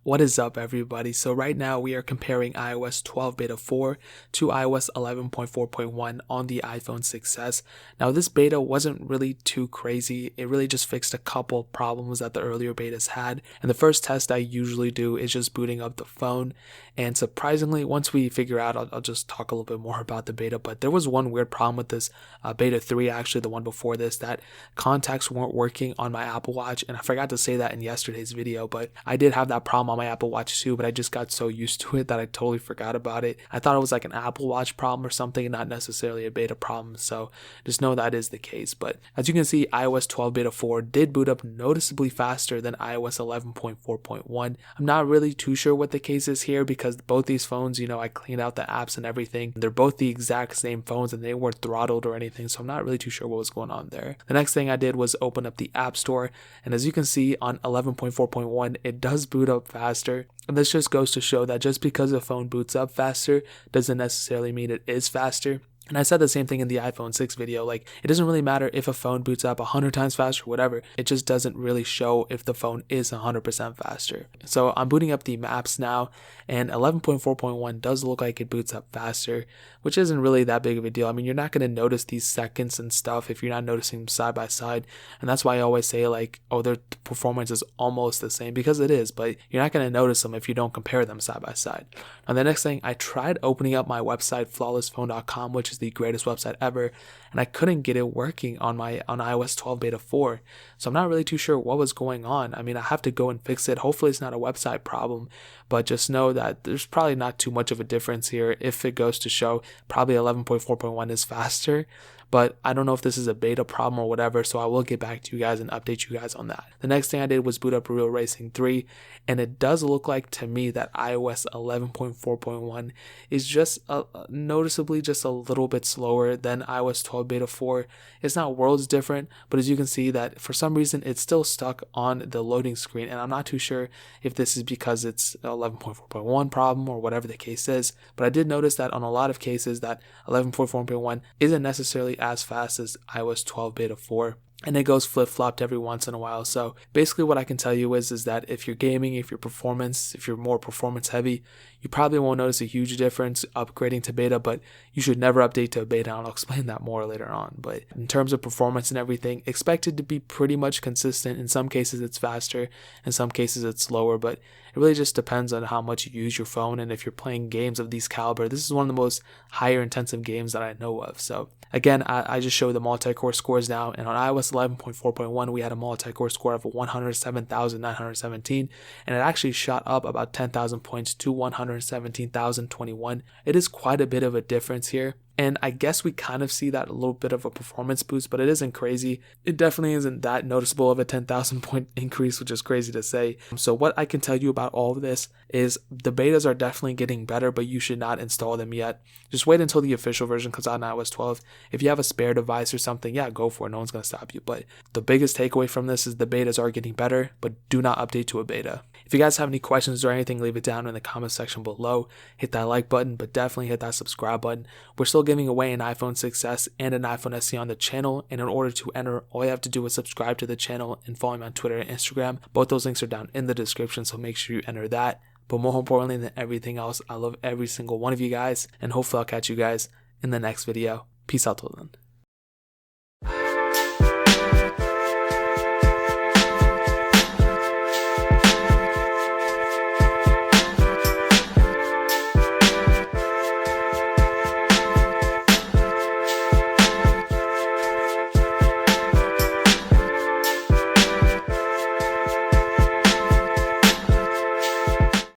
What is up, everybody? So right now we are comparing iOS 12 beta 4 to iOS 11.4.1 on the iPhone 6s. Now this beta wasn't really too crazy. It really just fixed a couple problems that the earlier betas had. And the first test I usually do is just booting up the phone. And surprisingly, once we figure out, I'll just talk a little bit more about the beta. But there was one weird problem with this beta 3, actually the one before this, that contacts weren't working on my Apple Watch. And I forgot to say that in yesterday's video, but I did have that problem on my Apple Watch too, but I just got so used to it that I totally forgot about it. I thought it was like an Apple Watch problem or something, not necessarily a beta problem, so just know that is the case. But as you can see, iOS 12 beta 4 did boot up noticeably faster than iOS 11.4.1. I'm not really too sure what the case is here because both these phones, I cleaned out the apps and everything. They're both the exact same phones and they weren't throttled or anything, so I'm not really too sure what was going on there. The next thing I did was open up the App Store, and as you can see on 11.4.1, it does boot up faster. And this just goes to show that just because a phone boots up faster doesn't necessarily mean it is faster. And I said the same thing in the iPhone 6 video, like it doesn't really matter if a phone boots up 100 times faster or whatever, it just doesn't really show if the phone is 100% faster. So I'm booting up the maps now, and 11.4.1 does look like it boots up faster, which isn't really that big of a deal. I mean, you're not going to notice these seconds and stuff if you're not noticing them side by side, and that's why I always say like, oh, their performance is almost the same, because it is, but you're not going to notice them if you don't compare them side by side. Now the next thing, I tried opening up my website flawlessphone.com, which is the greatest website ever, and I couldn't get it working on iOS 12 beta 4. So I'm not really too sure what was going on. I mean, I have to go and fix it. Hopefully it's not a website problem, but just know that there's probably not too much of a difference here. If it goes to show, probably 11.4.1 is faster, but I don't know if this is a beta problem or whatever, so I will get back to you guys and update you guys on that. The next thing I did was boot up Real Racing 3, and it does look like to me that iOS 11.4.1 is just noticeably just a little bit slower than iOS 12 beta 4. It's not worlds different, but as you can see that for some reason it's still stuck on the loading screen, and I'm not too sure if this is because it's 11.4.1 problem or whatever the case is, but I did notice that on a lot of cases that 11.4.1 isn't necessarily as fast as iOS 12 beta 4, and it goes flip-flopped every once in a while. So basically what I can tell you is that if you're gaming, if you're more performance heavy, you probably won't notice a huge difference upgrading to beta, but you should never update to a beta, and I'll explain that more later on. But in terms of performance and everything, expect it to be pretty much consistent. In some cases it's faster, in some cases it's slower, but it really just depends on how much you use your phone, and if you're playing games of these caliber. This is one of the most higher intensive games that I know of. So again, I just showed the multi-core scores now, and on iOS 11.4.1 we had a multi-core score of 107,917, and it actually shot up about 10,000 points to 117,021. It is quite a bit of a difference here, and I guess we kind of see that a little bit of a performance boost, but it isn't crazy. It definitely isn't that noticeable of a 10,000 point increase, which is crazy to say. So what I can tell you about all of this is the betas are definitely getting better, but you should not install them yet. Just wait until the official version comes out on iOS 12. If you have a spare device or something, yeah, go for it. No one's going to stop you. But the biggest takeaway from this is the betas are getting better, but do not update to a beta. If you guys have any questions or anything, leave it down in the comment section below. Hit that like button, but definitely hit that subscribe button. We're still giving away an iPhone 6s and an iPhone SE on the channel, and in order to enter, all you have to do is subscribe to the channel and follow me on Twitter and Instagram. Both those links are down in the description, so make sure you enter that. But more importantly than everything else, I love every single one of you guys, and hopefully I'll catch you guys in the next video. Peace out till then.